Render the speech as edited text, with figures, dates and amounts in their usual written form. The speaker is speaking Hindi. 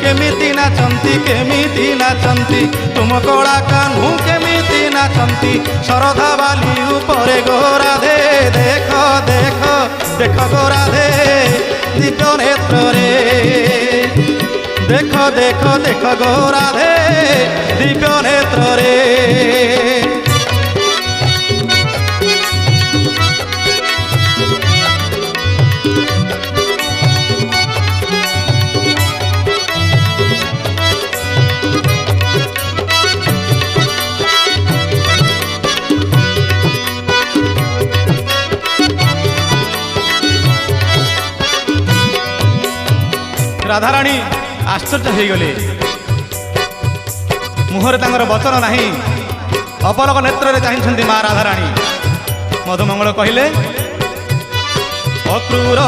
केमिति नाचंती तुम कला कान्हू केमिति नाचंती शरधा बाली उपरे गोराधे देख देख देख गोराधे दिव्य नेत्र रे देख देख देख गोराधे दिव्य नेत्र रे। राधाराणी आश्चर्य हो गले मुहर तांगर वचन नहीं अपलक नेत्र चाहिए माँ राधाराणी मधुमंगल कहले अक्रूर